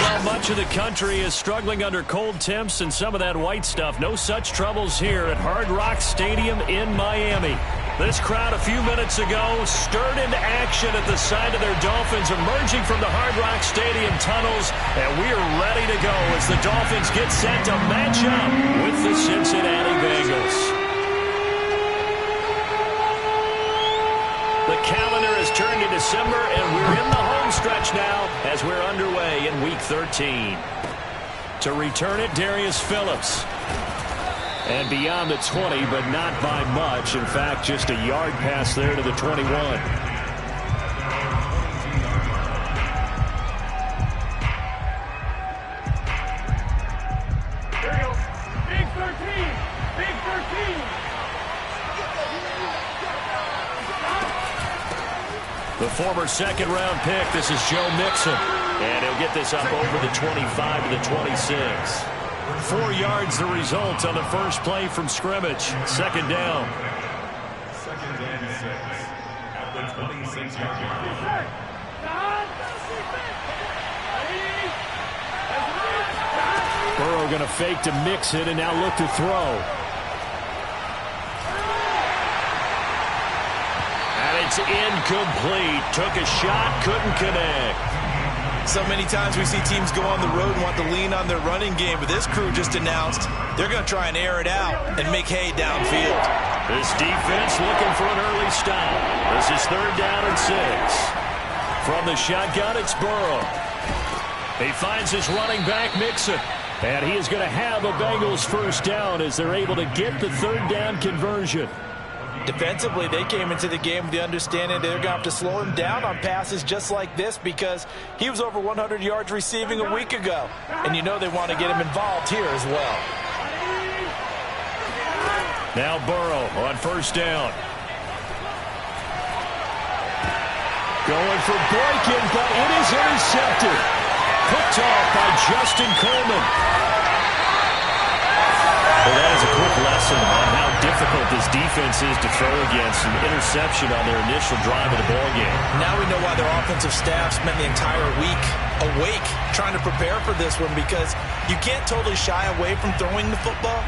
Well, much of the country is struggling under cold temps and some of that white stuff. No such troubles here at Hard Rock Stadium in Miami. This crowd a few minutes ago stirred into action at the side of their Dolphins emerging from the Hard Rock Stadium tunnels, and we are ready to go as the Dolphins get set to match up with the Cincinnati Bengals. The calendar has turned to December, and we're in the home stretch now as we're underway in Week 13. To return it, Darius Phillips. And beyond the 20, but not by much. In fact, just a yard pass there to the 21. There you go. Big 13. Big 13. The former second-round pick, this is Joe Mixon. And he'll get this up over the 25 to the 26. 4 yards the result on the first play from scrimmage. Second down. Second and 6 at the 26-yard line. Burrow going to fake to mix it and now look to throw. And it's incomplete. Took a shot, couldn't connect. So many times we see teams go on the road and want to lean on their running game, but this crew just announced they're going to try and air it out and make hay downfield. This defense looking for an early stop. This is 3rd down and 6. From the shotgun, it's Burrow. He finds his running back, Mixon. And he is going to have a Bengals first down as they're able to get the 3rd down conversion. Defensively, they came into the game with the understanding they're going to have to slow him down on passes just like this because he was over 100 yards receiving a week ago. And you know they want to get him involved here as well. Now Burrow on first down. Going for Boykin, but it is intercepted. Picked off by Justin Coleman. Well, that is a quick lesson on how difficult this defense is to throw against. An interception on their initial drive of the ballgame. Now we know why their offensive staff spent the entire week awake trying to prepare for this one because you can't totally shy away from throwing the football.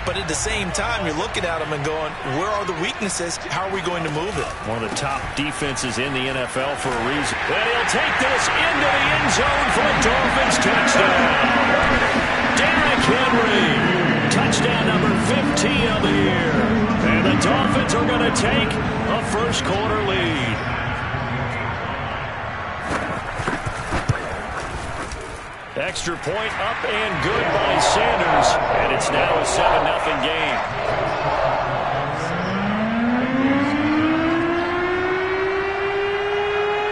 But at the same time, you're looking at them and going, where are the weaknesses? How are we going to move it? One of the top defenses in the NFL for a reason. And he'll take this into the end zone for a Dolphins touchdown. Derrick Henry. Touchdown number 15 of the year. And the Dolphins are going to take a first-quarter lead. Extra point up and good by Sanders. And it's now a 7-0 game.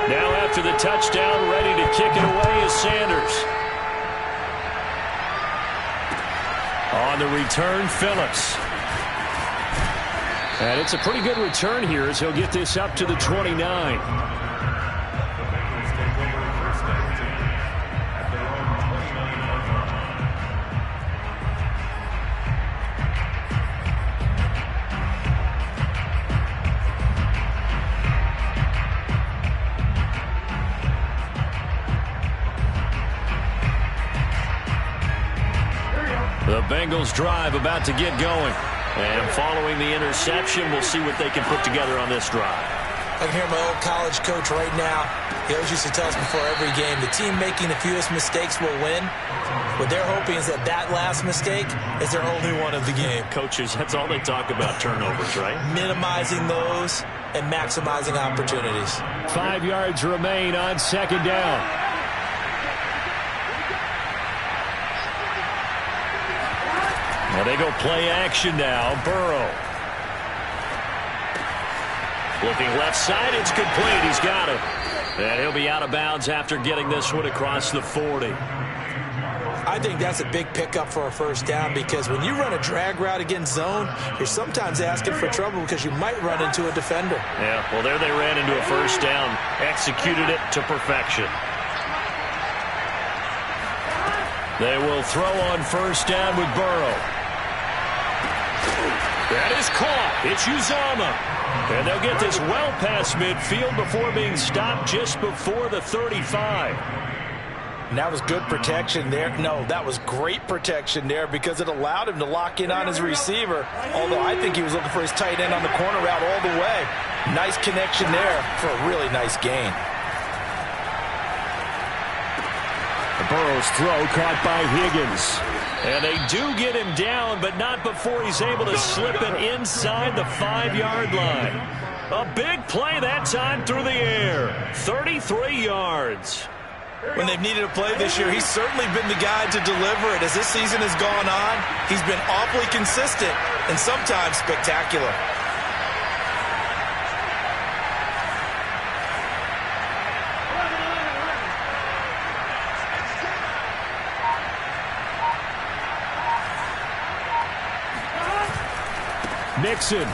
Now after the touchdown, ready to kick it away is Sanders. On the return, Phillips. And it's a pretty good return here as he'll get this up to the 29. The Bengals drive about to get going. And following the interception, we'll see what they can put together on this drive. I can hear my old college coach right now. He always used to tell us before every game, the team making the fewest mistakes will win. What they're hoping is that that last mistake is their only one of the game. Coaches, that's all they talk about, turnovers, right? Minimizing those and maximizing opportunities. 5 yards remain on second down. Now they go play action now. Burrow. Looking left side, it's complete. He's got it. And he'll be out of bounds after getting this one across the 40. I think that's a big pickup for a first down because when you run a drag route against zone, you're sometimes asking for trouble because you might run into a defender. Yeah, well, there they ran into a first down. Executed it to perfection. They will throw on first down with Burrow. That is caught. It's Uzomah. And they'll get this well past midfield before being stopped just before the 35. And that was good protection there. No, that was great protection there because it allowed him to lock in on his receiver, although I think he was looking for his tight end on the corner route all the way. Nice connection there for a really nice gain. Burrow's throw caught by Higgins. And they do get him down, but not before he's able to slip it inside the 5-yard line. A big play that time through the air. 33 yards. When they've needed a play this year, he's certainly been the guy to deliver it. As this season has gone on, he's been awfully consistent and sometimes spectacular. Nixon.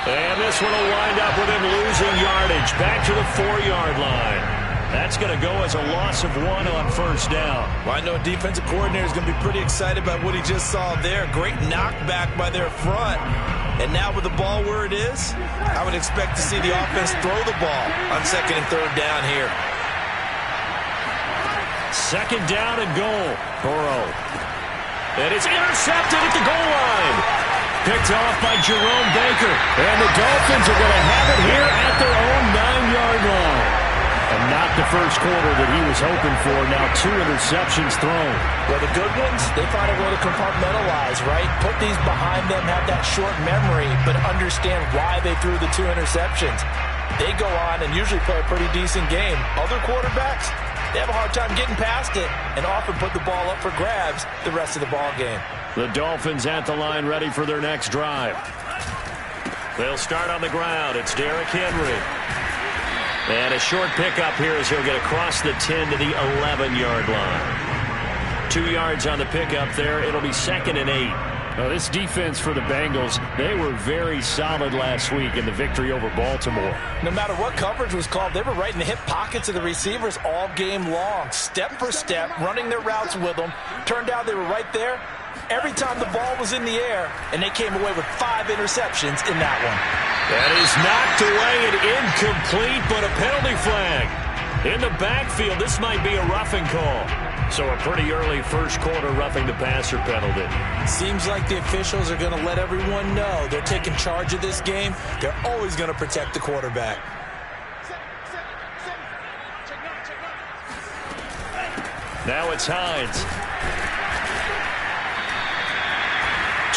And this one will wind up with him losing yardage. Back to the 4-yard line. That's going to go as a loss of 1 on first down. Well, I know a defensive coordinator is going to be pretty excited about what he just saw there. Great knockback by their front. And now with the ball where it is, I would expect to see the offense throw the ball on 2nd and 3rd down here. 2nd down and goal. Burrow. And it's intercepted at the goal line. Picked off by Jerome Baker. And the Dolphins are going to have it here at their own 9-yard line. And not the first quarter that he was hoping for. Now 2 interceptions thrown. Well, the good ones, they find a way to compartmentalize, right? Put these behind them, have that short memory, but understand why they threw the 2 interceptions. They go on and usually play a pretty decent game. Other quarterbacks, they have a hard time getting past it and often put the ball up for grabs the rest of the ball game. The Dolphins at the line ready for their next drive. They'll start on the ground. It's Derrick Henry. And a short pickup here as he'll get across the 10 to the 11-yard line. 2 yards on the pickup there. It'll be 2nd and 8. Now, this defense for the Bengals, they were very solid last week in the victory over Baltimore. No matter what coverage was called, they were right in the hip pockets of the receivers all game long. Step for step, running their routes with them. Turned out they were right there every time the ball was in the air, and they came away with 5 interceptions in that one. That is knocked away and incomplete, but a penalty flag. In the backfield, this might be a roughing call. So a pretty early first quarter roughing the passer penalty. Seems like the officials are going to let everyone know they're taking charge of this game. They're always going to protect the quarterback. Now it's Hines.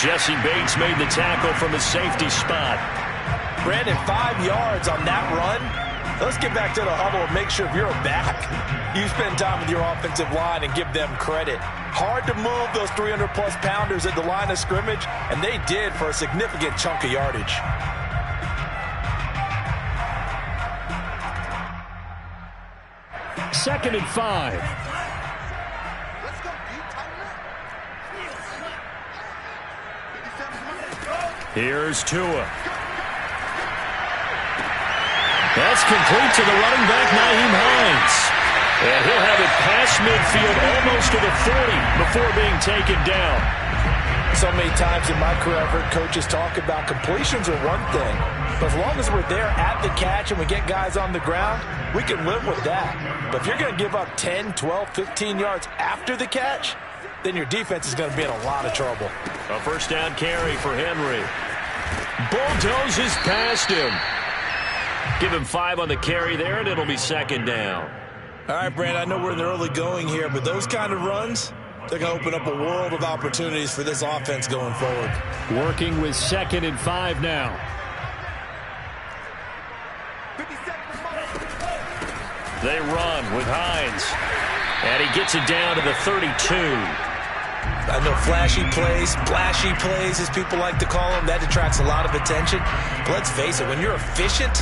Jesse Bates made the tackle from his safety spot. Brandon, 5 yards on that run. Let's get back to the huddle and make sure if you're back, you spend time with your offensive line and give them credit. Hard to move those 300-plus pounders at the line of scrimmage, and they did for a significant chunk of yardage. Second and 5. Here's Tua. That's complete to the running back, Nyheim Hines. And he'll have it past midfield almost to the 40 before being taken down. So many times in my career, I've heard coaches talk about completions are one thing, but as long as we're there at the catch and we get guys on the ground, we can live with that. But if you're going to give up 10, 12, 15 yards after the catch, then your defense is going to be in a lot of trouble. A first down carry for Henry. Bulldozes past him. Give him 5 on the carry there, and it'll be 2nd down. All right, Brand, I know we're in the early going here, but those kind of runs, they're going to open up a world of opportunities for this offense going forward. Working with 2nd and 5 now. They run with Hines. And he gets it down to the 32. I know flashy plays, splashy plays, as people like to call them, that attracts a lot of attention. But let's face it, when you're efficient,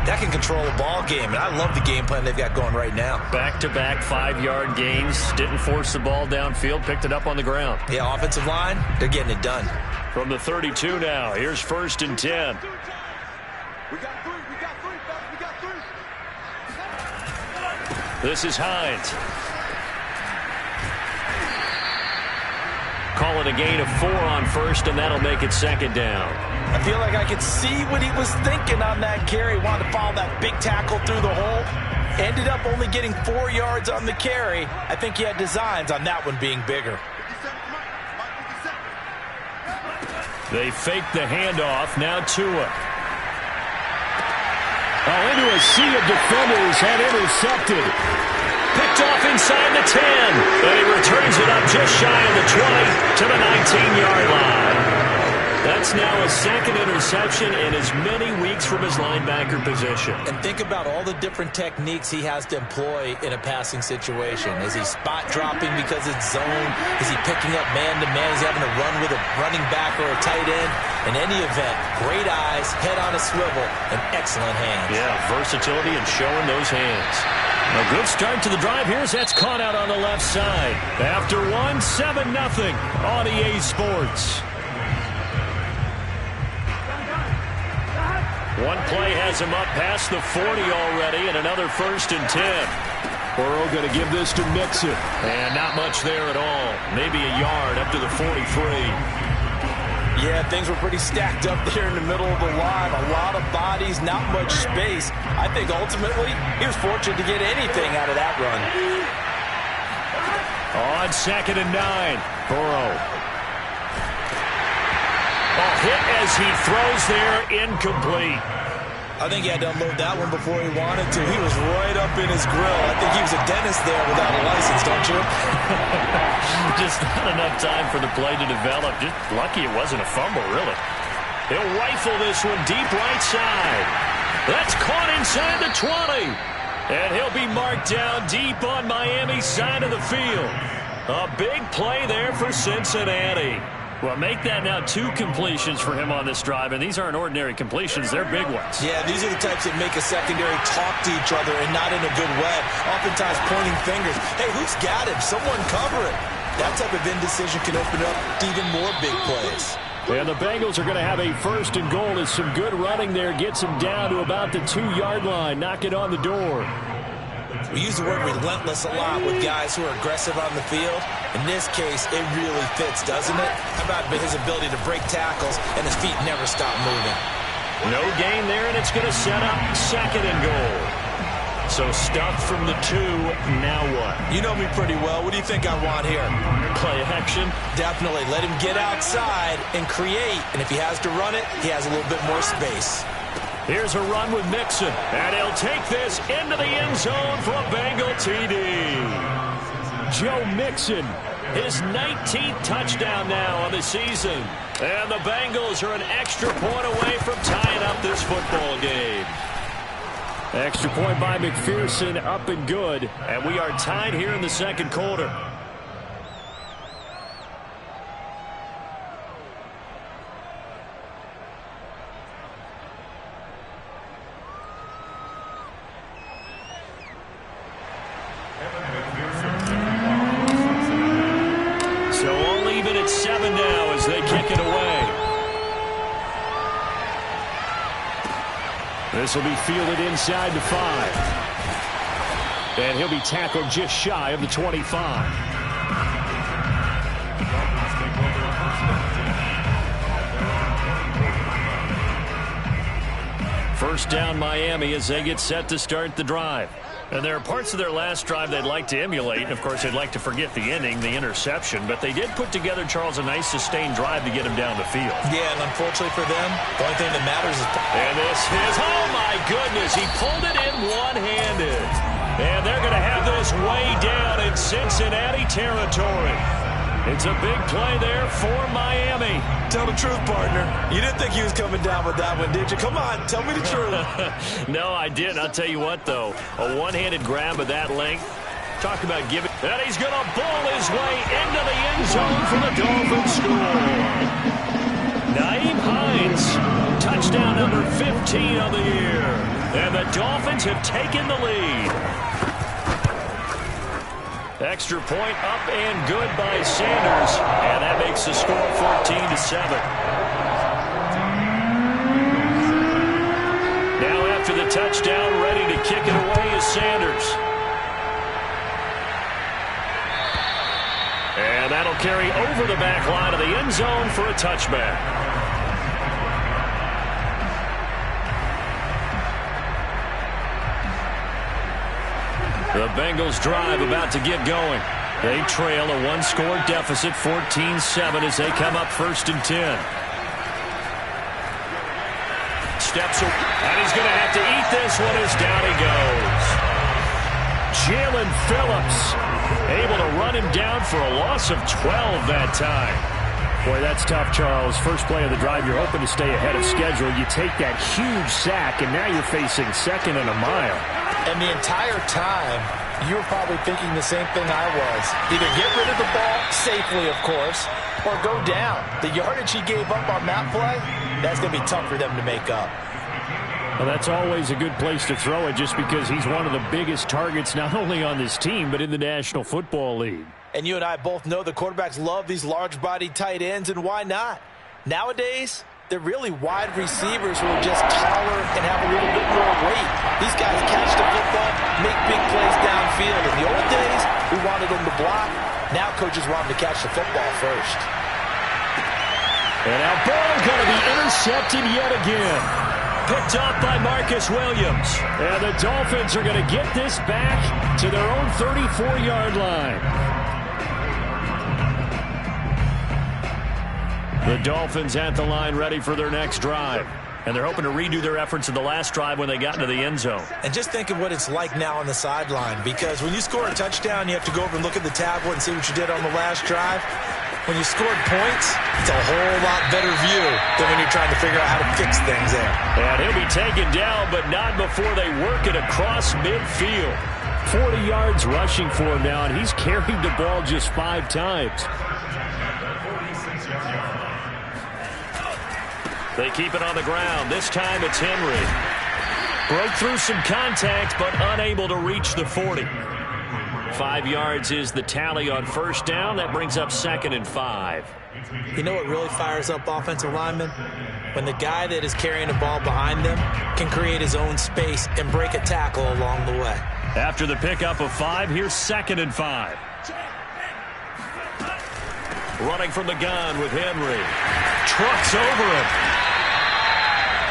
that can control a ball game. And I love the game plan they've got going right now. Back-to-back 5-yard gains. Didn't force the ball downfield. Picked it up on the ground. Yeah, offensive line, they're getting it done. From the 32 now. Here's 1st and 10. This is Hines. Call it a gain of 4 on first, and that'll make it 2nd down. I feel like I could see what he was thinking on that carry. Wanted to follow that big tackle through the hole. Ended up only getting 4 yards on the carry. I think he had designs on that one being bigger. They fake the handoff. Now Tua. Oh, into a sea of defenders and intercepted. Picked off inside the 10. And he returns it up just shy of the 20 to the 19-yard line. That's now a second interception in as many weeks from his linebacker position. And think about all the different techniques he has to employ in a passing situation. Is he spot dropping because it's zone? Is he picking up man-to-man? Is he having to run with a running back or a tight end? In any event, great eyes, head on a swivel, and excellent hands. Yeah, versatility and showing those hands. A good start to the drive here as that's caught out on the left side. After one, 7-0 on EA Sports. One play has him up past the 40 already, and another 1st and 10. Burrow going to give this to Mixon. And not much there at all. Maybe a yard up to the 43. Yeah, things were pretty stacked up there in the middle of the line. A lot of bodies, not much space. I think ultimately he was fortunate to get anything out of that run. On 2nd and 9, Burrow. Hit as he throws there, incomplete. I think he had to unload that one before he wanted to. He was right up in his grill. I think he was a dentist there without a license, don't you? Just not enough time for the play to develop. Just lucky it wasn't a fumble, really. He'll rifle this one deep right side. That's caught inside the 20. And he'll be marked down deep on Miami's side of the field. A big play there for Cincinnati. Well, make that now 2 completions for him on this drive, and these aren't ordinary completions. They're big ones. Yeah, these are the types that make a secondary talk to each other and not in a good way. Oftentimes pointing fingers. Hey, who's got him? Someone cover it. That type of indecision can open up to even more big plays. And the Bengals are going to have a 1st and goal as some good running there gets him down to about the 2-yard line. Knock it on the door. We use the word relentless a lot with guys who are aggressive on the field. In this case, it really fits, doesn't it? How about his ability to break tackles and his feet never stop moving? No gain there, and it's going to set up 2nd and goal. So stuffed from the 2, now what? You know me pretty well. What do you think I want here? Play action? Definitely. Let him get outside and create. And if he has to run it, he has a little bit more space. Here's a run with Mixon, and he'll take this into the end zone for a Bengal TD. Joe Mixon, his 19th touchdown now on the season. And the Bengals are an extra point away from tying up this football game. Extra point by McPherson, up and good. And we are tied here in the 2nd quarter. So all even at 7 now as they kick it away. This will be fielded inside the 5. And he'll be tackled just shy of the 25. First down Miami as they get set to start the drive. And there are parts of their last drive they'd like to emulate. And, of course, they'd like to forget the ending, the interception. But they did put together, Charles, a nice sustained drive to get him down the field. Yeah, and unfortunately for them, the only thing that matters is... And this is, oh, my goodness, he pulled it in one-handed. And they're going to have this way down in Cincinnati territory. It's a big play there for Miami. Tell the truth, partner. You didn't think he was coming down with that one, did you? Come on, tell me the truth. No, I didn't. I'll tell you what, though. A one-handed grab of that length. Talk about giving. And he's going to bowl his way into the end zone for the Dolphins score. Nyheim Hines, touchdown number 15 of the year. And the Dolphins have taken the lead. Extra point up and good by Sanders. And that makes the score 14-7. Now after the touchdown, ready to kick it away is Sanders. And that'll carry over the back line of the end zone for a touchback. The Bengals drive about to get going. They trail a one-score deficit, 14-7, as they come up 1st and 10. Steps up, and he's going to have to eat this one as down he goes. Jalen Phillips able to run him down for a loss of 12 that time. Boy, that's tough, Charles. First play of the drive, you're hoping to stay ahead of schedule. You take that huge sack, and now you're facing 2nd and a mile. And the entire time, you were probably thinking the same thing I was. Either get rid of the ball, safely, of course, or go down. The yardage he gave up on that play, that's going to be tough for them to make up. Well, that's always a good place to throw it just because he's one of the biggest targets not only on this team but in the National Football League. And you and I both know the quarterbacks love these large-bodied tight ends, and why not? Nowadays, they're really wide receivers who are just taller and have a little bit more weight. These guys catch the football, make big plays downfield. In the old days, we wanted them to block. Now coaches want them to catch the football first. And now ball going to be intercepted yet again. Picked up by Marcus Williams. And the Dolphins are going to get this back to their own 34-yard line. The Dolphins at the line ready for their next drive. And they're hoping to redo their efforts in the last drive when they got into the end zone. And just think of what it's like now on the sideline, because when you score a touchdown, you have to go over and look at the tablet and see what you did on the last drive. When you scored points, it's a whole lot better view than when you're trying to figure out how to fix things there. And he'll be taken down, but not before they work it across midfield. 40 yards rushing for him now, and he's carried the ball just 5 times. They keep it on the ground. This time it's Henry. Broke through some contact, but unable to reach the 40. 5 yards is the tally on first down. That brings up 2nd and 5. You know what really fires up offensive linemen? When the guy that is carrying the ball behind them can create his own space and break a tackle along the way. After the pickup of 5, here's 2nd and 5. Running from the gun with Henry. Trucks over him.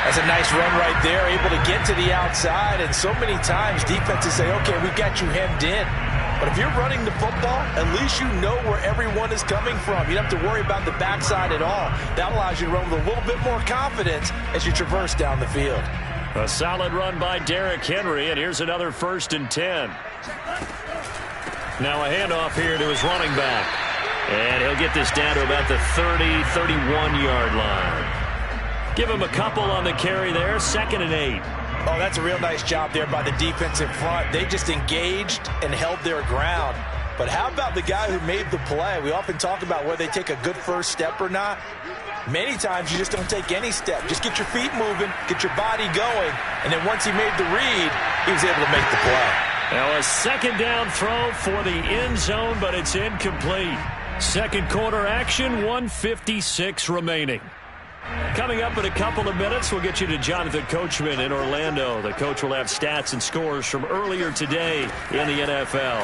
That's a nice run right there, able to get to the outside. And so many times defenses say, okay, we've got you hemmed in. But if you're running the football, at least you know where everyone is coming from. You don't have to worry about the backside at all. That allows you to run with a little bit more confidence as you traverse down the field. A solid run by Derrick Henry, and here's another 1st and 10. Now a handoff here to his running back. And he'll get this down to about the 30, 31-yard line. Give him a couple on the carry there, 2nd and 8. Oh, that's a real nice job there by the defense in front. They just engaged and held their ground. But how about the guy who made the play? We often talk about whether they take a good first step or not. Many times you just don't take any step. Just get your feet moving, get your body going, and then once he made the read, he was able to make the play. Now a 2nd down throw for the end zone, but it's incomplete. Second quarter action, 1:56 remaining. Coming up in a couple of minutes, we'll get you to Jonathan Coachman in Orlando. The coach will have stats and scores from earlier today in the NFL.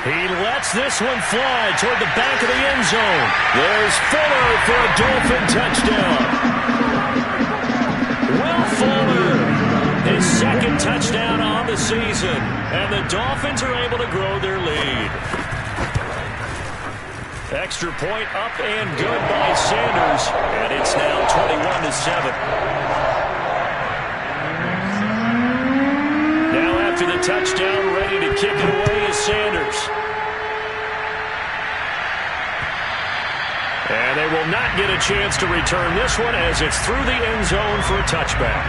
He lets this one fly toward the back of the end zone. There's Fuller for a Dolphin touchdown. Will Fuller, his 2nd touchdown on the season. And the Dolphins are able to grow their lead. Extra point up and good by Sanders. And it's now 21-7. Now after the touchdown, ready to kick it away is Sanders. And they will not get a chance to return this one as it's through the end zone for a touchback.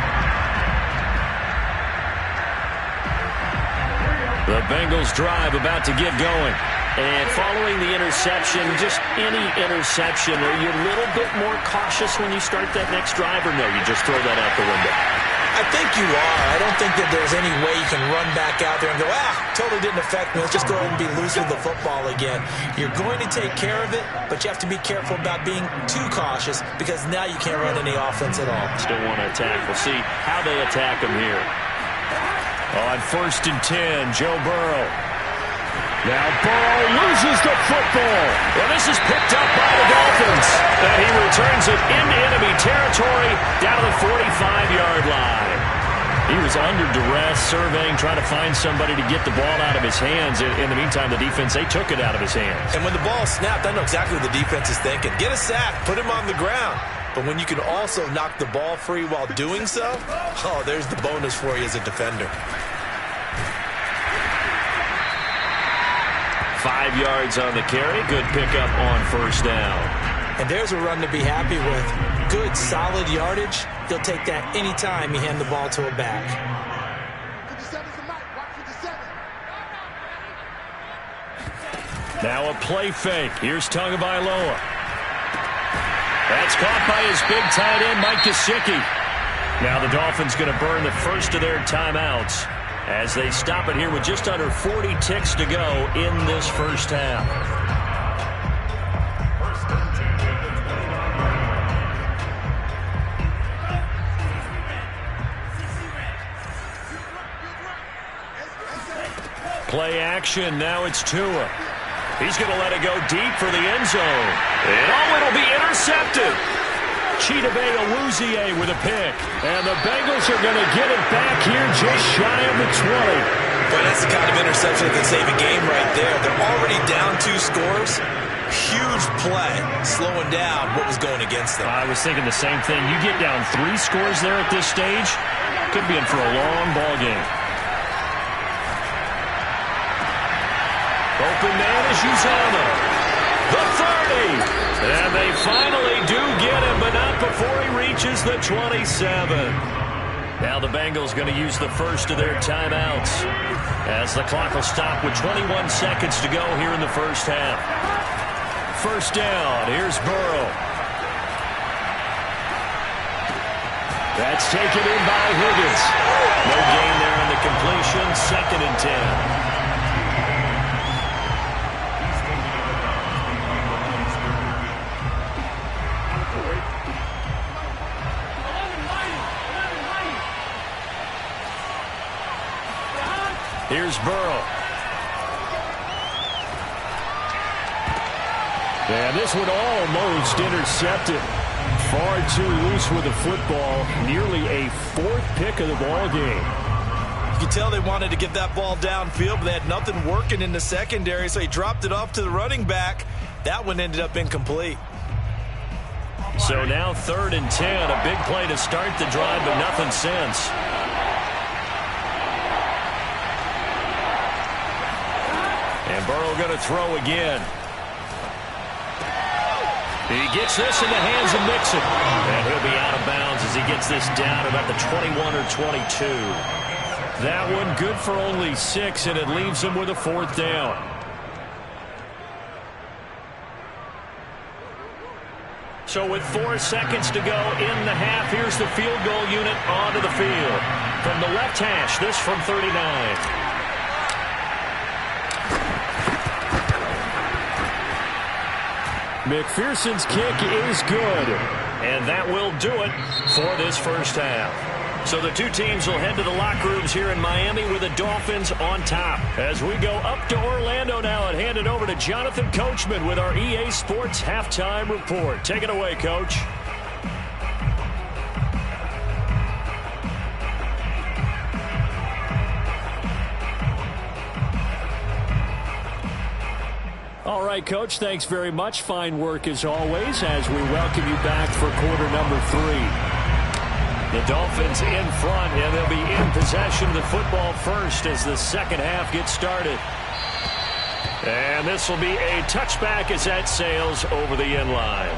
The Bengals drive about to get going. And following the interception, just any interception, are you a little bit more cautious when you start that next drive, or no, you just throw that out the window? I think you are. I don't think that there's any way you can run back out there and go, totally didn't affect me. Let's just go ahead and be loose with the football again. You're going to take care of it, but you have to be careful about being too cautious because now you can't run any offense at all. Still want to attack. We'll see how they attack him here. On 1st and 10, Joe Burrow. Now Burrow loses the football. Well, this is picked up by the Dolphins. And he returns it into enemy territory down to the 45-yard line. He was under duress, surveying, trying to find somebody to get the ball out of his hands. In the meantime, the defense, they took it out of his hands. And when the ball snapped, I know exactly what the defense is thinking. Get a sack, put him on the ground. But when you can also knock the ball free while doing so, oh, there's the bonus for you as a defender. 5 yards on the carry. Good pickup on first down. And there's a run to be happy with. Good, solid yardage. He'll take that anytime you hand the ball to a back. 57's the mic. Watch 57. Now a play fake. Here's Tagovailoa. That's caught by his big tight end, Mike Gesicki. Now the Dolphins going to burn the first of their timeouts as they stop it here with just under 40 ticks to go in this first half. Play action. Now it's Tua. He's going to let it go deep for the end zone. And it'll be intercepted. Chidobe Awuzie with a pick. And the Bengals are going to get it back here just shy of the 20. But that's the kind of interception that can save a game right there. They're already down 2 scores. Huge play, slowing down what was going against them. I was thinking the same thing. You get down 3 scores there at this stage, could be in for a long ball game. Open man is Uzama. The 30. And they finally do get him, but not before he reaches the 27. Now the Bengals going to use the first of their timeouts as the clock will stop with 21 seconds to go here in the first half. First down. Here's Burrow. That's taken in by Higgins. No gain there on the completion. 2nd and 10. Here's Burrow. And this one almost intercepted. Far too loose with the football. Nearly a 4th pick of the ball game. You can tell they wanted to get that ball downfield, but they had nothing working in the secondary, so he dropped it off to the running back. That one ended up incomplete. So now 3rd and 10. A big play to start the drive, but nothing since. And Burrow going to throw again. He gets this in the hands of Mixon. And he'll be out of bounds as he gets this down about the 21 or 22. That one good for only 6, and it leaves him with a 4th down. So with 4 seconds to go in the half, here's the field goal unit onto the field. From the left hash, this from 39. McPherson's kick is good, and that will do it for this first half. So the 2 teams will head to the locker rooms here in Miami with the Dolphins on top. As we go up to Orlando now and hand it over to Jonathan Coachman with our EA Sports Halftime Report. Take it away, Coach. All right, Coach, thanks very much. Fine work as always as we welcome you back for quarter number 3. The Dolphins in front, and they'll be in possession of the football first as the second half gets started. And this will be a touchback as that sails over the end line.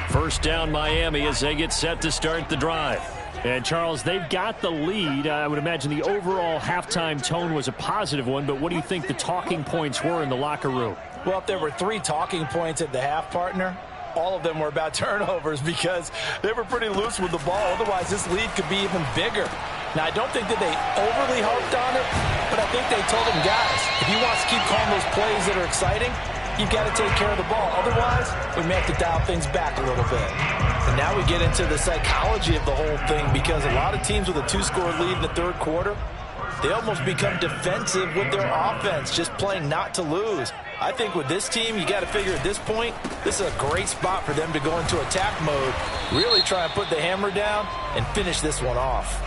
First down Miami as they get set to start the drive. And, Charles, they've got the lead. I would imagine the overall halftime tone was a positive one, but what do you think the talking points were in the locker room? Well, if there were 3 talking points at the half, partner, all of them were about turnovers because they were pretty loose with the ball. Otherwise, this lead could be even bigger. Now, I don't think that they overly harped on it, but I think they told them, guys, if you want to keep calling those plays that are exciting, you've got to take care of the ball. Otherwise, we may have to dial things back a little bit. And now we get into the psychology of the whole thing because a lot of teams with a 2-score lead in the 3rd quarter, they almost become defensive with their offense, just playing not to lose. I think with this team, you got to figure at this point, this is a great spot for them to go into attack mode, really try and put the hammer down and finish this one off.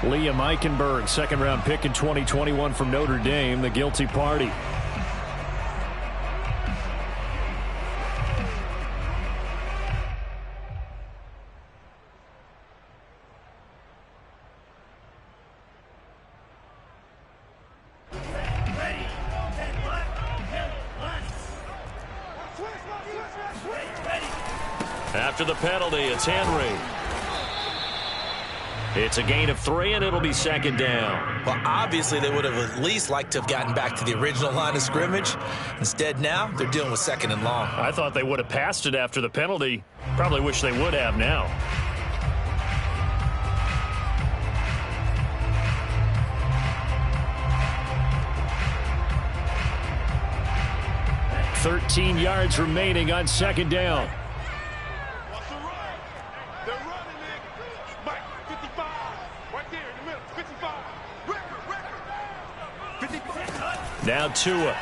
Liam Eichenberg, second-round pick in 2021 from Notre Dame, the guilty party. After the penalty, it's Henry. It's a gain of 3, and it'll be second down. Well, obviously, they would have at least liked to have gotten back to the original line of scrimmage. Instead, now, they're dealing with second and long. I thought they would have passed it after the penalty. Probably wish they would have now. "13 yards remaining on second down." Now Tua.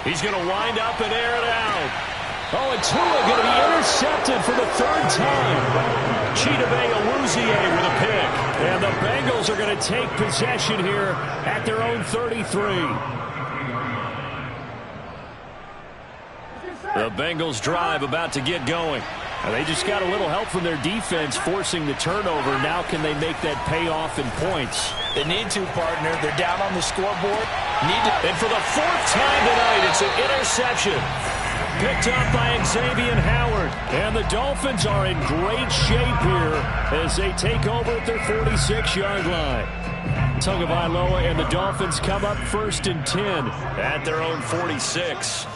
He's going to wind up and air it out. Oh, and Tua going to be intercepted for the 3rd time. Chidobe Awuzie with a pick. And the Bengals are going to take possession here at their own 33. The Bengals drive about to get going. They just got a little help from their defense forcing the turnover. Now can they make that pay off in points? They need to, partner. They're down on the scoreboard. And for the 4th time tonight, it's an interception. Picked up by Xavier Howard. And the Dolphins are in great shape here as they take over at their 46-yard line. Tagovailoa and the Dolphins come up 1st and 10 at their own 46.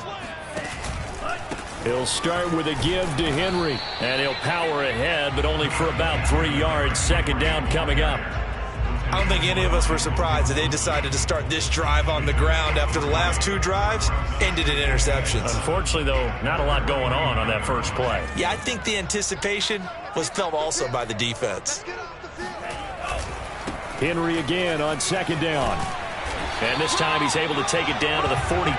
He'll start with a give to Henry, and he'll power ahead, but only for about 3 yards. Second down coming up. I don't think any of us were surprised that they decided to start this drive on the ground after the last 2 drives ended in interceptions. Unfortunately, though, not a lot going on that first play. Yeah, I think the anticipation was felt also by the defense. Henry again on second down. And this time he's able to take it down to the 42.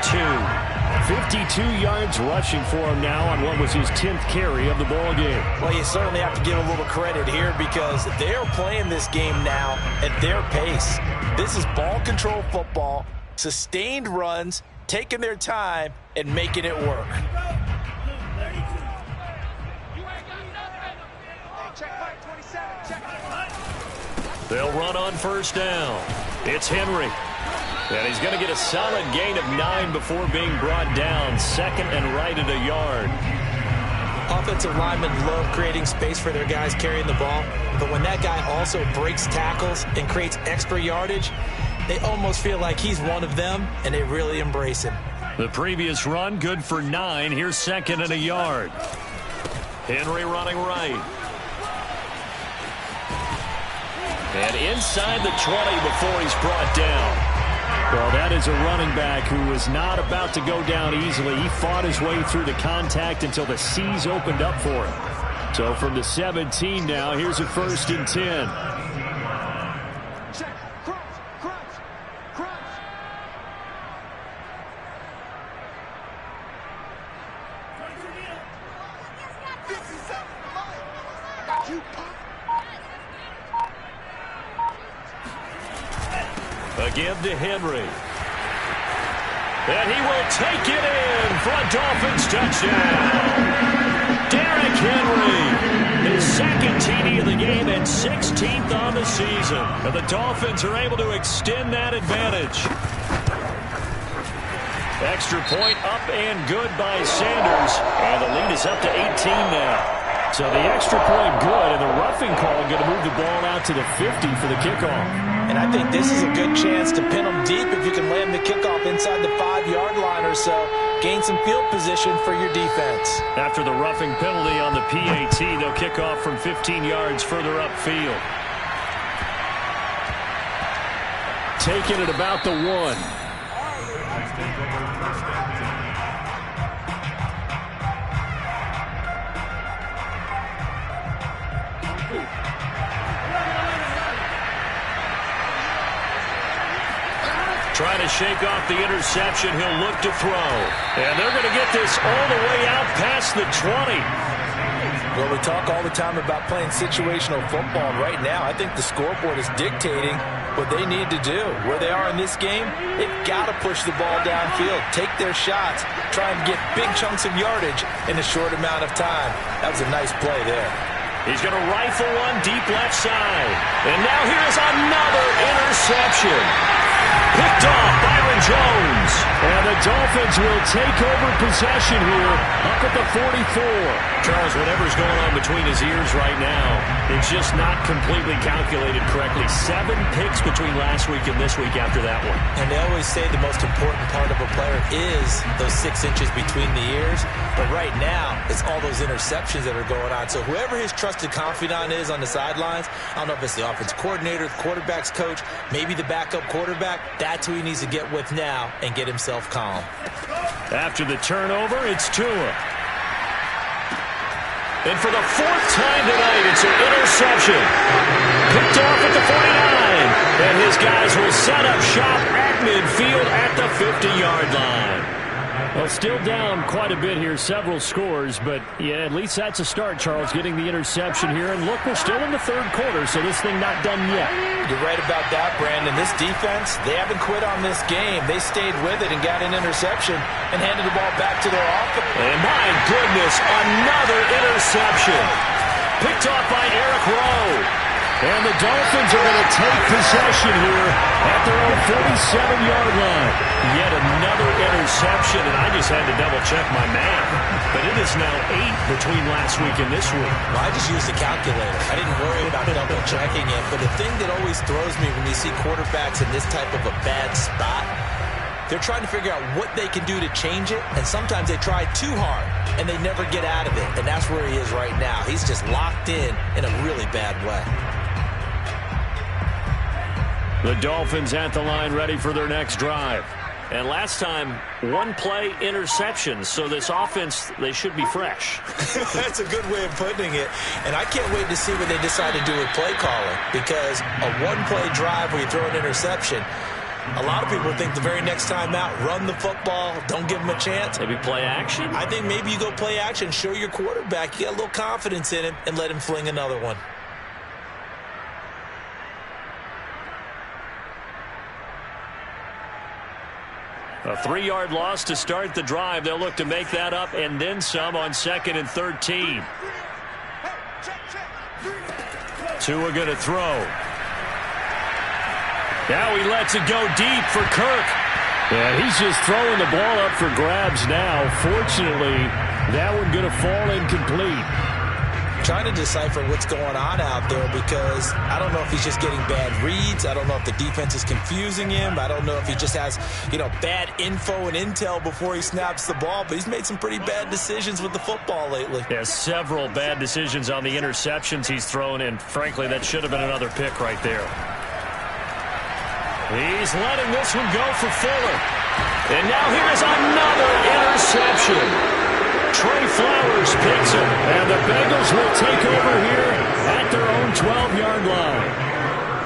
52 yards rushing for him now on what was his 10th carry of the ball game. Well, you certainly have to give a little credit here because they're playing this game now at their pace. This is ball control football, sustained runs, taking their time, and making it work. They'll run on first down. It's Henry. And he's going to get a solid gain of 9 before being brought down. Second and right at a yard. Offensive linemen love creating space for their guys carrying the ball. But when that guy also breaks tackles and creates extra yardage, they almost feel like he's one of them, and they really embrace him. The previous run, good for 9. Here's second and a yard. Henry running right. And inside the 20 before he's brought down. Well, that is a running back who was not about to go down easily. He fought his way through the contact until the seas opened up for him. So from the 17 now, here's a 1st and 10. A give to Henry. And he will take it in for a Dolphins touchdown. Derrick Henry, his 2nd TD of the game and 16th on the season. And the Dolphins are able to extend that advantage. Extra point up and good by Sanders. And the lead is up to 18 now. So the extra point good, and the roughing call going to move the ball out to the 50 for the kickoff. And I think this is a good chance to pin them deep if you can land the kickoff inside the 5-yard line or so. Gain some field position for your defense. After the roughing penalty on the PAT, they'll kick off from 15 yards further upfield. Taken at about the 1. Trying to shake off the interception. He'll look to throw. And they're going to get this all the way out past the 20. Well, we talk all the time about playing situational football. Right now, I think the scoreboard is dictating what they need to do. Where they are in this game, they've got to push the ball downfield, take their shots, try and get big chunks of yardage in a short amount of time. That was a nice play there. He's going to rifle one deep left side. And now here's another interception. Picked off Byron Jones. And the Dolphins will take over possession here up at the 44. Charles, whatever's going on between his ears right now, it's just not completely calculated correctly. 7 picks between last week and this week after that one. And they always say the most important part of a player is those 6 inches between the ears. But right now, it's all those interceptions that are going on. So whoever his trusted confidant is on the sidelines, I don't know if it's the offense coordinator, the quarterback's coach, maybe the backup quarterback, that's who he needs to get with now and get himself calm. After the turnover, it's Tua. And for the 4th time tonight, it's an interception. Picked off at the 49. And his guys will set up shop at midfield at the 50-yard line. Well, still down quite a bit here, several scores, but yeah, at least that's a start, Charles, getting the interception here. And look, we're still in the 3rd quarter, so this thing not done yet. You're right about that, Brandon. This defense, they haven't quit on this game. They stayed with it and got an interception and handed the ball back to their offense. And my goodness, another interception. Picked off by Eric Rowe. And the Dolphins are going to take possession here at their own 47-yard line. Yet another interception, and I just had to double-check my math. But it is now 8 between last week and this week. Well, I just used the calculator. I didn't worry about double-checking it. But the thing that always throws me when you see quarterbacks in this type of a bad spot, they're trying to figure out what they can do to change it, and sometimes they try too hard, and they never get out of it. And that's where he is right now. He's just locked in a really bad way. The Dolphins at the line ready for their next drive. And last time, 1-play interceptions. So this offense, they should be fresh. That's a good way of putting it. And I can't wait to see what they decide to do with play calling. Because a 1-play drive where you throw an interception, a lot of people think the very next time out, run the football, don't give them a chance. Maybe play action? I think maybe you go play action, show your quarterback, you got a little confidence in him, and let him fling another one. A 3-yard loss to start the drive. They'll look to make that up and then some on 2nd and 13. Tua going to throw. Now he lets it go deep for Kirk. Yeah, he's just throwing the ball up for grabs now. Fortunately, that one going to fall incomplete. Trying to decipher what's going on out there because I don't know if he's just getting bad reads. I don't know if the defense is confusing him. I don't know if he just has, bad info and intel before he snaps the ball. But he's made some pretty bad decisions with the football lately. Yeah, several bad decisions on the interceptions he's thrown in. Frankly, that should have been another pick right there. He's letting this one go for Fuller. And now here's another interception. Trey Flowers picks him, and the Bengals will take over here at their own 12-yard line.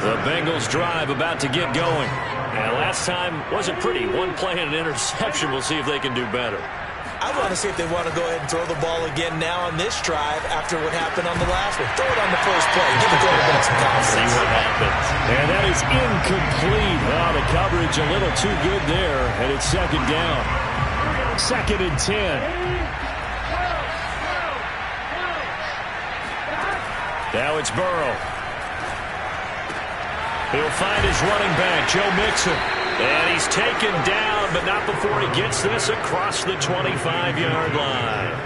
The Bengals drive about to get going. And last time wasn't pretty. 1 play and an interception. We'll see if they can do better. I want to see if they want to go ahead and throw the ball again now on this drive after what happened on the last one. Throw it on the first play. Give the quarterback some confidence. See what happens. And that is incomplete. Oh, the coverage a little too good there, and it's 2nd down. 2nd and 10. Now it's Burrow. He'll find his running back, Joe Mixon. And he's taken down, but not before he gets this across the 25-yard line.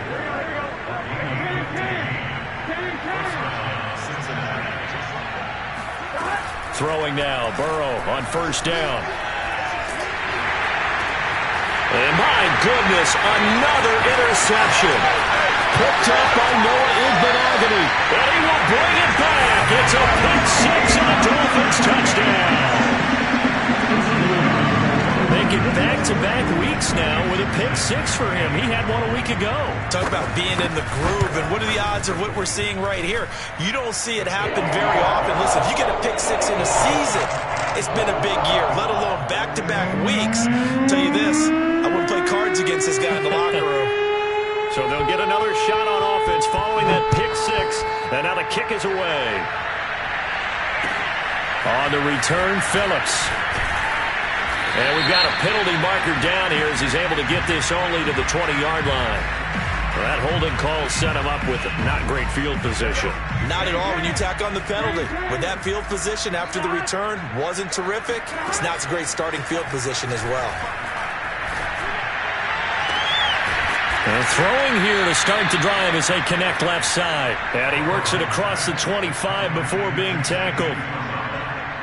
Throwing now, Burrow on 1st down. And my goodness, another interception. Picked up by Noah Igbenogany. And he will bring it back. It's a pick 6 and a Dolphins touchdown. Making back-to-back weeks now with a pick 6 for him. He had one a week ago. Talk about being in the groove, and what are the odds of what we're seeing right here? You don't see it happen very often. Listen, if you get a pick 6 in a season, it's been a big year, let alone back-to-back weeks. I'll tell you this, I wouldn't play cards against this guy in the locker room. So they'll get another shot on offense following that pick six. And now the kick is away. On the return, Phillips. And we've got a penalty marker down here as he's able to get this only to the 20-yard line. Well, that holding call set him up with not great field position. Not at all when you tack on the penalty. With that field position after the return wasn't terrific, it's not a great starting field position as well. And throwing here to start the drive as they connect left side. And he works it across the 25 before being tackled.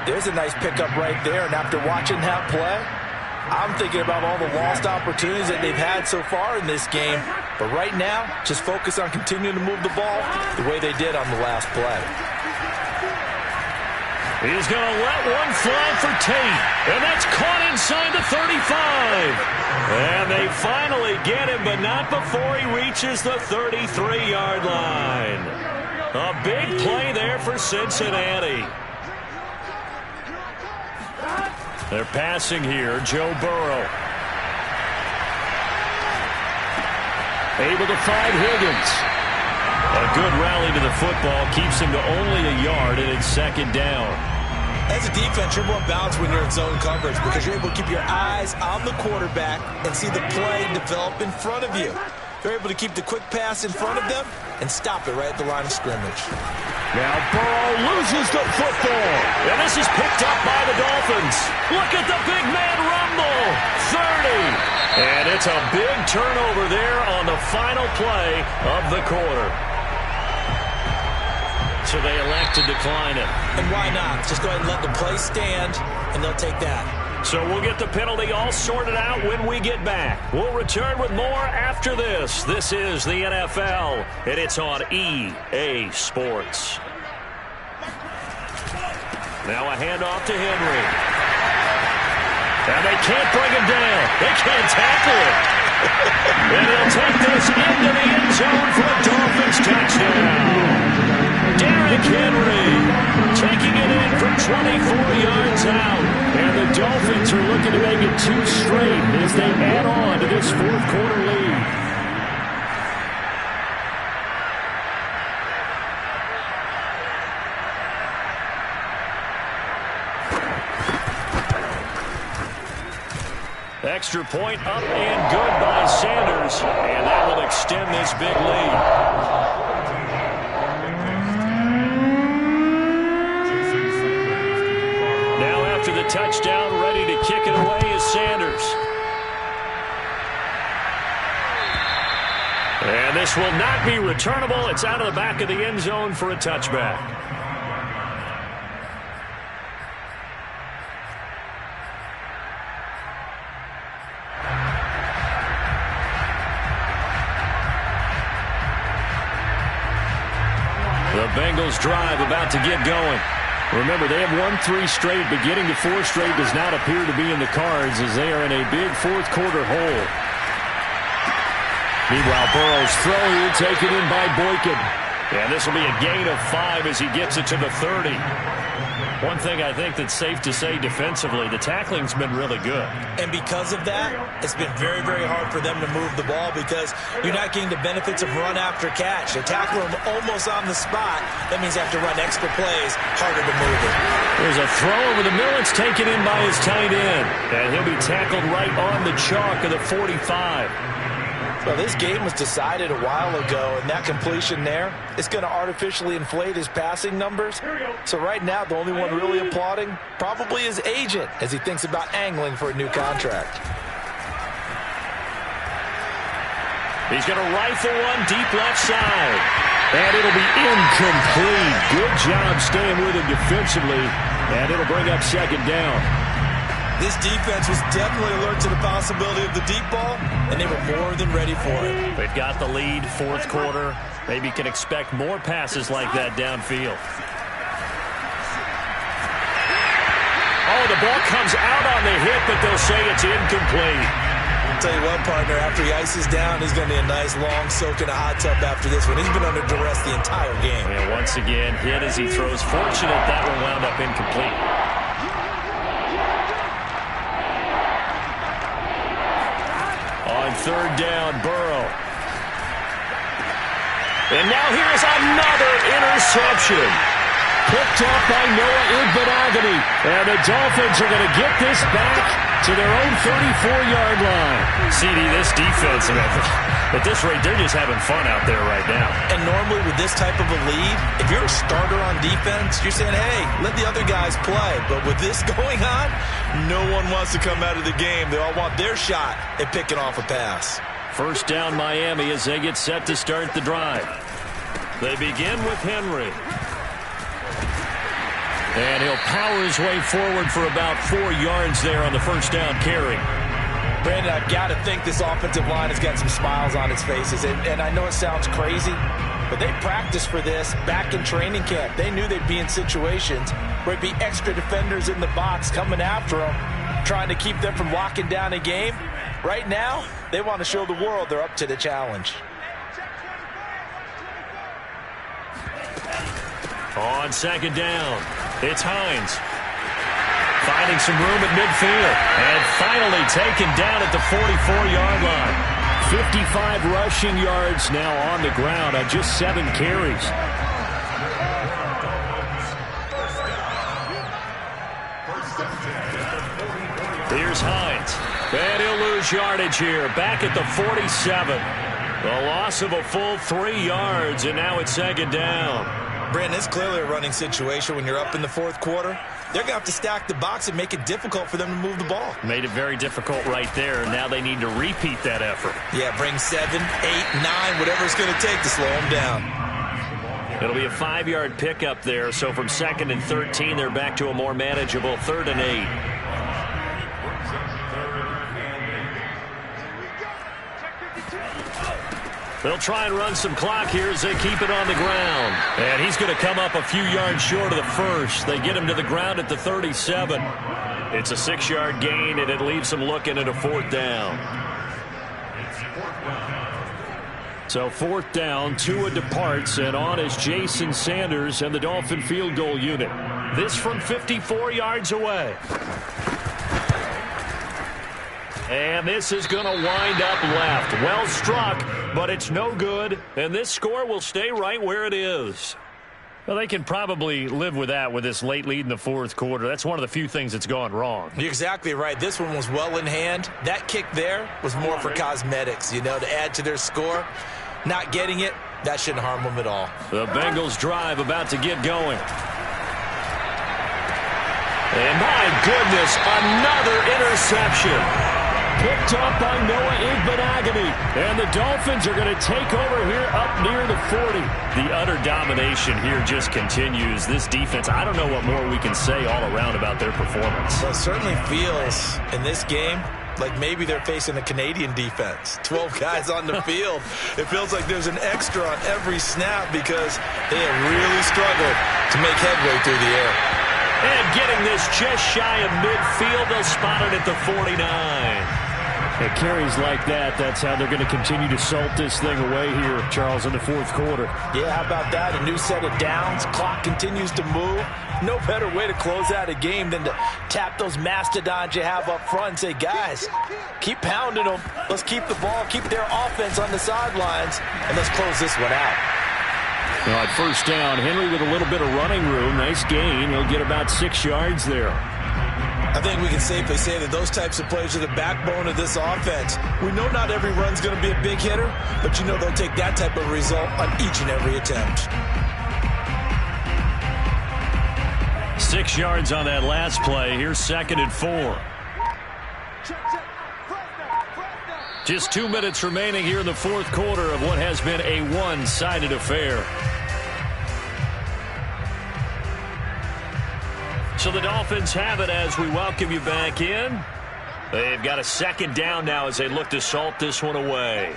There's a nice pickup right there, and after watching that play, I'm thinking about all the lost opportunities that they've had so far in this game. But right now, just focus on continuing to move the ball the way they did on the last play. He's going to let one fly for Tate. And that's caught inside the 35. And they finally get him, but not before he reaches the 33-yard line. A big play there for Cincinnati. They're passing here. Joe Burrow. Able to find Higgins. A good rally to the football keeps him to only a yard, and it's second down. As a defense, you're more balanced when you're in zone coverage because you're able to keep your eyes on the quarterback and see the play develop in front of you. They're able to keep the quick pass in front of them and stop it right at the line of scrimmage. Now Burrow loses the football. And this is picked up by the Dolphins. Look at the big man rumble. 30. And it's a big turnover there on the final play of the quarter. So they elect to decline it. And why not? Just go ahead and let the play stand, and they'll take that. So we'll get the penalty all sorted out when we get back. We'll return with more after this. This is the NFL, and it's on EA Sports. Now a handoff to Henry. And they can't bring him down. They can't tackle him. And he'll take this into the end zone for a Dolphins touchdown. Derrick Henry taking it in from 24 yards out. And the Dolphins are looking to make it 2 straight as they add on to this fourth quarter lead. Extra point up and good by Sanders. And that will extend this big lead. Now after the touchdown, ready to kick it away is Sanders. And this will not be returnable. It's out of the back of the end zone for a touchback. The Bengals drive about to get going. Remember, they have won 3 straight, but getting to 4 straight does not appear to be in the cards as they are in a big fourth quarter hole. Meanwhile, Burrow's throw here taken in by Boykin. And this will be a gain of 5 as he gets it to the 30. One thing I think that's safe to say defensively, the tackling's been really good. And because of that, it's been very, very hard for them to move the ball because you're not getting the benefits of run after catch. They tackle them almost on the spot. That means they have to run extra plays, harder to move it. There's a throw over the middle. It's taken in by his tight end. And he'll be tackled right on the chalk of the 45. Well, this game was decided a while ago, and that completion there is going to artificially inflate his passing numbers. So right now, the only one really applauding probably his agent as he thinks about angling for a new contract. He's going to rifle one deep left side. And it'll be incomplete. Good job staying with him defensively. And it'll bring up second down. This defense was definitely alert to the possibility of the deep ball, and they were more than ready for it. They've got the lead, fourth quarter. Maybe can expect more passes like that downfield. Oh, the ball comes out on the hit, but they'll say it's incomplete. I'll tell you what, partner, after he ices down, he's going to be a nice long soak in a hot tub after this one. He's been under duress the entire game. And once again, hit as he throws. Fortunate that one wound up incomplete. On third down, Burrow. And now here's another interception. Picked up by Noah Igbenogany. And the Dolphins are going to get this back to their own 34-yard line. CD, this defense, at this rate, they're just having fun out there right now. And normally with this type of a lead, if you're a starter on defense, you're saying, hey, let the other guys play. But with this going on, no one wants to come out of the game. They all want their shot at picking off a pass. First down, Miami, as they get set to start the drive. They begin with Henry. And he'll power his way forward for about 4 yards there on the first down carry. Brandon, I've got to think this offensive line has got some smiles on its faces. And I know it sounds crazy, but they practiced for this back in training camp. They knew they'd be in situations where it'd be extra defenders in the box coming after them, trying to keep them from locking down a game. Right now, they want to show the world they're up to the challenge. On second down, it's Hines. Finding some room at midfield. And finally taken down at the 44-yard line. 55 rushing yards now on the ground on just 7 carries. Here's Hines. And he'll lose yardage here. Back at the 47. A loss of a full 3 yards, and now it's second down. Brandon, it's clearly a running situation when you're up in the fourth quarter. They're going to have to stack the box and make it difficult for them to move the ball. Made it very difficult right there. Now they need to repeat that effort. Yeah, bring 7, 8, 9, whatever it's going to take to slow them down. It'll be a 5-yard pickup there. So from 2nd and 13, they're back to a more manageable 3rd and 8. They'll try and run some clock here as they keep it on the ground. And he's going to come up a few yards short of the first. They get him to the ground at the 37. It's a 6-yard gain, and it leaves them looking at a 4th down. So 4th down, Tua departs, and on is Jason Sanders and the Dolphin field goal unit. This from 54 yards away. And this is going to wind up left. Well struck, but it's no good. And this score will stay right where it is. Well, they can probably live with that with this late lead in the 4th quarter. That's one of the few things that's gone wrong. You're exactly right. This one was well in hand. That kick there was more for cosmetics, to add to their score. Not getting it, that shouldn't harm them at all. The Bengals drive about to get going. And my goodness, another interception. Picked up by Noah Igbenogany. And the Dolphins are going to take over here up near the 40. The utter domination here just continues. This defense, I don't know what more we can say all around about their performance. Well, it certainly feels in this game like maybe they're facing a Canadian defense. 12 guys on the field. It feels like there's an extra on every snap because they have really struggled to make headway through the air. And getting this just shy of midfield, they'll spot it at the 49. It carries like that. That's how they're going to continue to salt this thing away here, Charles, in the 4th quarter. Yeah, how about that? A new set of downs. Clock continues to move. No better way to close out a game than to tap those mastodons you have up front and say, guys, keep pounding them. Let's keep the ball, keep their offense on the sidelines, and let's close this one out. Well, at first down, Henry with a little bit of running room. Nice gain. He'll get about 6 yards there. I think we can safely say that those types of plays are the backbone of this offense. We know not every run's going to be a big hitter, but they'll take that type of result on each and every attempt. 6 yards on that last play. Here's 2nd and 4. Just 2 minutes remaining here in the 4th quarter of what has been a one-sided affair. So the Dolphins have it as we welcome you back in. They've got a 2nd down now as they look to salt this one away.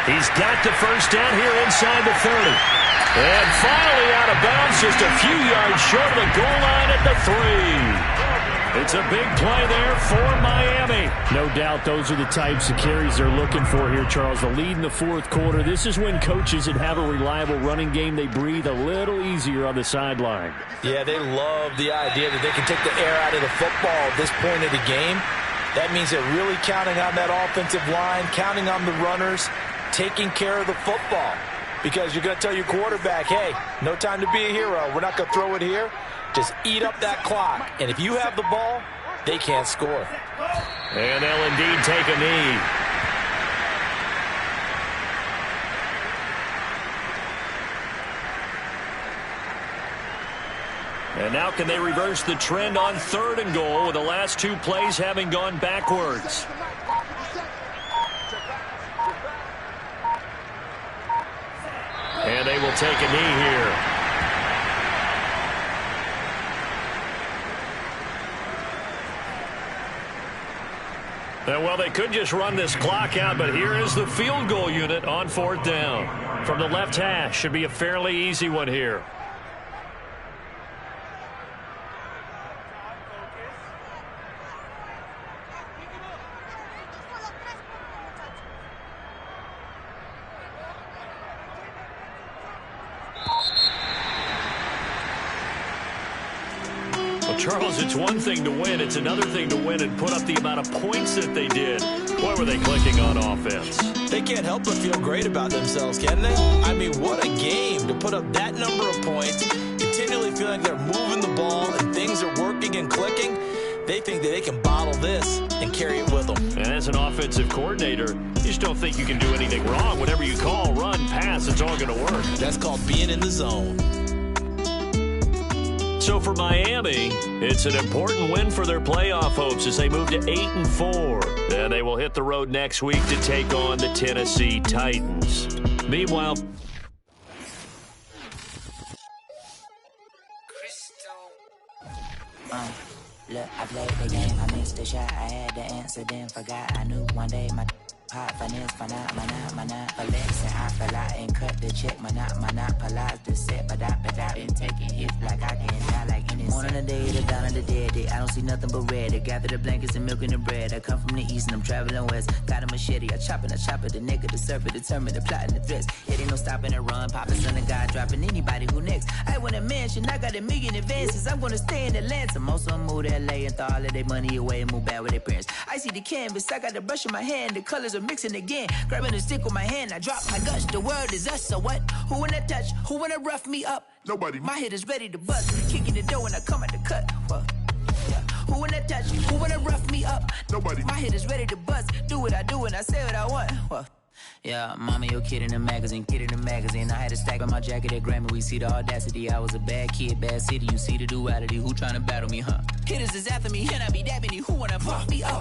He's got the first down here inside the 30. And finally out of bounds, just a few yards short of the goal line at the 3. It's a big play there for Miami. No doubt those are the types of carries they're looking for here, Charles. The lead in the fourth quarter. This is when coaches that have a reliable running game, they breathe a little easier on the sideline. Yeah, they love the idea that they can take the air out of the football at this point of the game. That means they're really counting on that offensive line, counting on the runners, taking care of the football. Because you're going to tell your quarterback, hey, no time to be a hero. We're not going to throw it here. Just eat up that clock. And if you have the ball, they can't score. And they'll indeed take a knee. And now can they reverse the trend on 3rd and goal with the last 2 plays having gone backwards? And they will take a knee here. And, well, they could just run this clock out, but here is the field goal unit on 4th down. From the left hash, should be a fairly easy one here. Charles, it's one thing to win. It's another thing to win and put up the amount of points that they did. Boy, were they clicking on offense. They can't help but feel great about themselves, can they? I mean, what a game to put up that number of points, continually feeling they're moving the ball and things are working and clicking. They think that they can bottle this and carry it with them. And as an offensive coordinator, you just don't think you can do anything wrong. Whatever you call, run, pass, it's all going to work. That's called being in the zone. So for Miami, it's an important win for their playoff hopes as they move to 8-4. And they will hit the road next week to take on the Tennessee Titans. Meanwhile, look, I played the game, I missed the shot, I had the answer, then forgot. I knew one day my hot finance, monopolize, and I fell out and cut the check, monopolize the set, but I've been taking hits like I can die like any one on the day, the down of the dead day. I don't see nothing but red. I gather the blankets and milk and the bread. I come from the east and I'm traveling west. Got a machete, I chop it, the nigga, the surfer, determined, the plot and the threats. It ain't no stopping and run, popping son of God, dropping anybody who next. I want a mansion, I got $1 million advances. I'm gonna stay in Atlanta. Most of them move to LA and throw all of their money away and move back with their parents. I see the canvas, I got the brush in my hand, the colors are mixing again. Grabbing the stick with my hand, I drop my guts. The world is us, so what? Who wanna touch? Who wanna rough me up? Nobody. My head is ready to bust. Kicking the door when I come at the cut. Yeah. Who wanna touch? Who wanna rough me up? Nobody. My head is ready to bust. Do what I do and I say what I want. Yeah, mama, your kid in the magazine, I had a stack on my jacket at Grammy. We see the audacity. I was a bad kid, bad city. You see the duality. Who tryna battle me, huh? Hitters is after me, and I be dabbing you. Who wanna fuck me up?